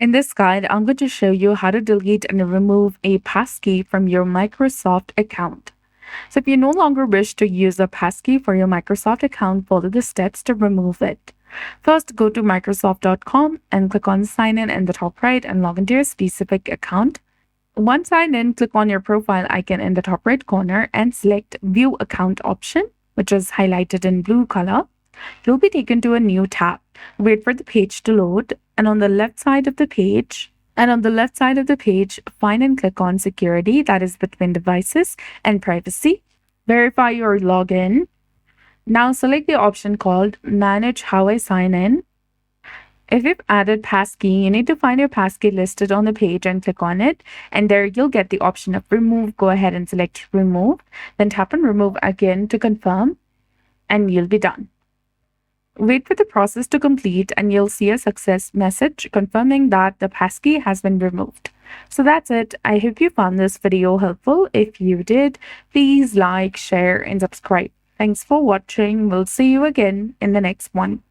In this guide, I'm going to show you how to delete and remove a passkey from your Microsoft account. So if you no longer wish to use a passkey for your Microsoft account, follow the steps to remove it. First, go to Microsoft.com and click on Sign in the top right and log into your specific account. Once signed in, click on your profile icon in the top right corner and select View Account option, which is highlighted in blue color. You'll be taken to a new tab. Wait for the page to load, and on the left side of the page, find and click on Security, that is between devices, and Privacy. Verify your login. Now select the option called Manage How I Sign In. If you've added Passkey, you need to find your Passkey listed on the page and click on it. And there you'll get the option of Remove. Go ahead and select Remove. Then tap on Remove again to confirm, and you'll be done. Wait for the process to complete and you'll see a success message confirming that the passkey has been removed. So that's it. I hope you found this video helpful. If you did, please like, share, and subscribe. Thanks for watching. We'll see you again in the next one.